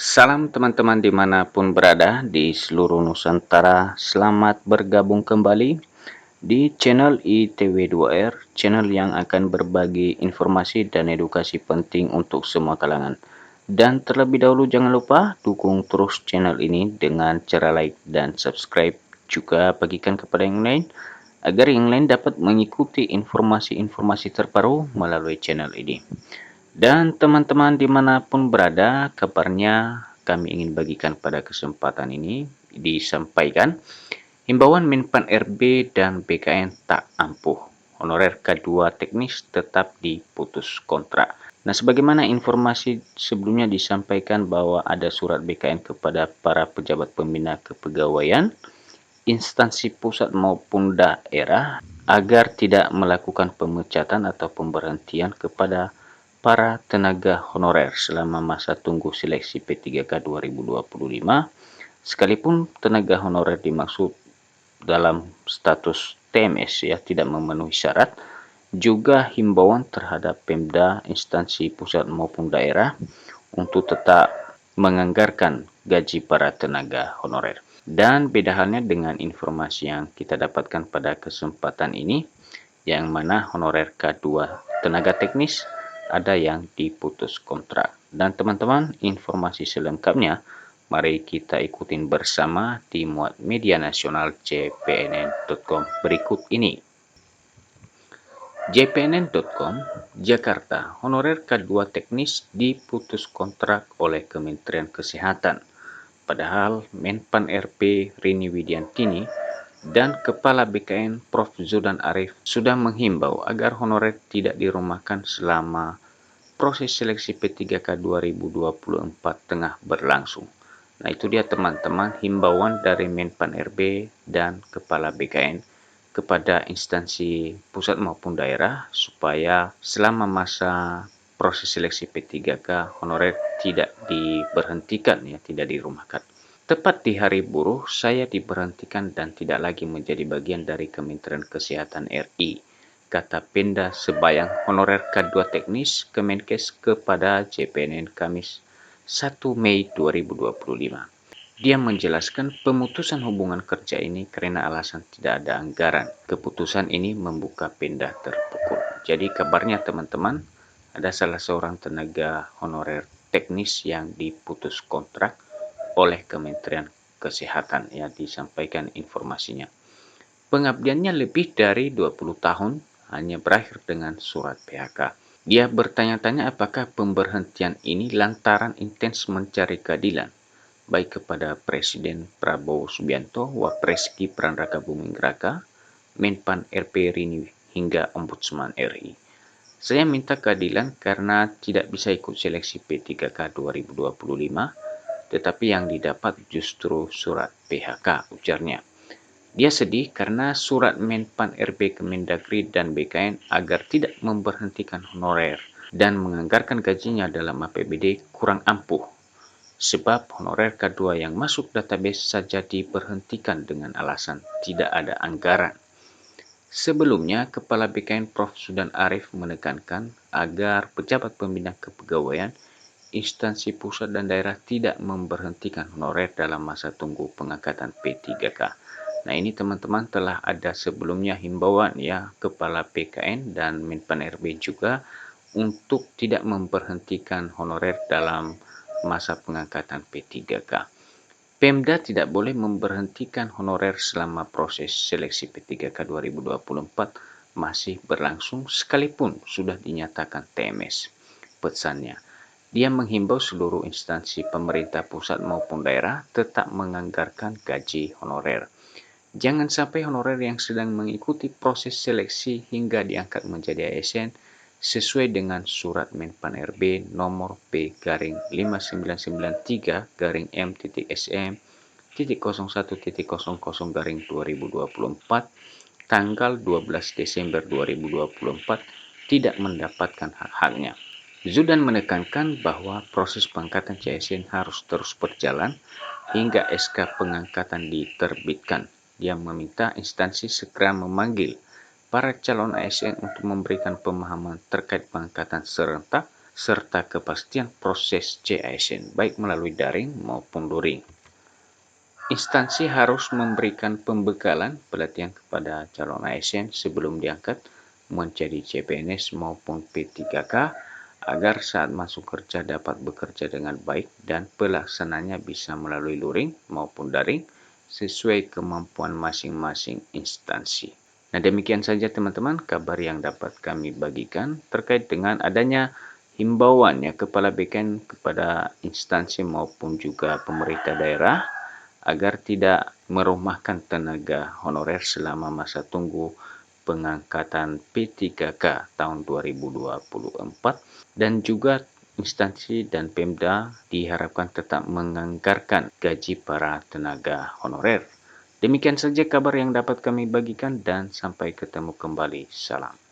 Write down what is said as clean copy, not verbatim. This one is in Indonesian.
Salam teman-teman dimanapun berada di seluruh Nusantara. Selamat bergabung kembali di channel ITW2R, channel yang akan berbagi informasi dan edukasi penting untuk semua kalangan. Dan terlebih dahulu jangan lupa dukung terus channel ini dengan cara like dan subscribe. Juga bagikan kepada yang lain agar yang lain dapat mengikuti informasi-informasi terbaru melalui channel ini. Dan teman-teman dimanapun berada, kabarnya kami ingin bagikan pada kesempatan ini disampaikan himbauan Menpan RB dan BKN tak ampuh. Honorer K2 teknis tetap diputus kontrak. Nah, sebagaimana informasi sebelumnya disampaikan bahwa ada surat BKN kepada para pejabat pembina kepegawaian, instansi pusat maupun daerah agar tidak melakukan pemecatan atau pemberhentian kepada para tenaga honorer selama masa tunggu seleksi P3K 2025, sekalipun tenaga honorer dimaksud dalam status TMS ya tidak memenuhi syarat, juga himbauan terhadap Pemda, instansi pusat maupun daerah untuk tetap menganggarkan gaji para tenaga honorer. Dan beda halnya dengan informasi yang kita dapatkan pada kesempatan ini, yang mana honorer K2 tenaga teknis ada yang diputus kontrak. Dan teman-teman, informasi selengkapnya mari kita ikutin bersama di muat media nasional jpnn.com berikut ini. jpnn.com, Jakarta, honorer K2 teknis diputus kontrak oleh Kementerian Kesehatan. Padahal Menpan RB Rini Widiantini dan Kepala BKN Prof. Zudan Arif sudah menghimbau agar honorer tidak dirumahkan selama proses seleksi P3K 2024 tengah berlangsung. Nah, itu dia teman-teman himbauan dari Menpan RB dan Kepala BKN kepada instansi pusat maupun daerah supaya selama masa proses seleksi P3K honorer tidak diberhentikan ya, tidak dirumahkan. Tepat di hari buruh, saya diberhentikan dan tidak lagi menjadi bagian dari Kementerian Kesehatan RI, kata Penda Sebayang honorer K2 teknis Kemenkes kepada JPNN Kamis 1 Mei 2025. Dia menjelaskan pemutusan hubungan kerja ini karena alasan tidak ada anggaran. Keputusan ini membuka Penda terpukul. Jadi kabarnya teman-teman, ada salah seorang tenaga honorer teknis yang diputus kontrak oleh Kementerian Kesehatan, ya disampaikan informasinya. Pengabdiannya lebih dari 20 tahun hanya berakhir dengan surat PHK. Dia bertanya-tanya apakah pemberhentian ini lantaran intens mencari keadilan, baik kepada Presiden Prabowo Subianto, Wapres Gibran Rakabuming Raka, Menpan RP Rini hingga Ombudsman RI. Saya minta keadilan karena tidak bisa ikut seleksi P3K 2025, tetapi yang didapat justru surat PHK, ujarnya. Dia sedih karena surat Menpan RB Kemendagri dan BKN agar tidak memberhentikan honorer dan menganggarkan gajinya dalam APBD kurang ampuh. Sebab honorer K2 yang masuk database saja diberhentikan dengan alasan tidak ada anggaran. Sebelumnya, Kepala BKN Prof. Zudan Arif menekankan agar pejabat pembina kepegawaian, instansi pusat dan daerah tidak memberhentikan honorer dalam masa tunggu pengangkatan P3K. Nah, ini teman-teman telah ada sebelumnya himbauan ya Kepala BKN dan Menpan RB juga untuk tidak memberhentikan honorer dalam masa pengangkatan P3K. Pemda tidak boleh memberhentikan honorer selama proses seleksi P3K 2024 masih berlangsung sekalipun sudah dinyatakan TMS. Pesannya, dia menghimbau seluruh instansi pemerintah pusat maupun daerah tetap menganggarkan gaji honorer. Jangan sampai honorer yang sedang mengikuti proses seleksi hingga diangkat menjadi ASN sesuai dengan surat Menpan RB nomor P-M-M-SM.01.00/2024 tanggal 12 Desember 2024 tidak mendapatkan hak-haknya. Zudan menekankan bahwa proses pengangkatan CSN harus terus berjalan hingga SK pengangkatan diterbitkan. Dia meminta instansi segera memanggil para calon ASN untuk memberikan pemahaman terkait pengangkatan serentak serta kepastian proses CASN, baik melalui daring maupun luring. Instansi harus memberikan pembekalan pelatihan kepada calon ASN sebelum diangkat menjadi CPNS maupun P3K agar saat masuk kerja dapat bekerja dengan baik dan pelaksananya bisa melalui luring maupun daring sesuai kemampuan masing-masing instansi. Nah, demikian saja teman-teman kabar yang dapat kami bagikan terkait dengan adanya himbauan Kepala BKN kepada instansi maupun juga pemerintah daerah agar tidak merumahkan tenaga honorer selama masa tunggu pengangkatan P3K tahun 2024, dan juga instansi dan Pemda diharapkan tetap menganggarkan gaji para tenaga honorer. Demikian saja kabar yang dapat kami bagikan dan sampai ketemu kembali. Salam.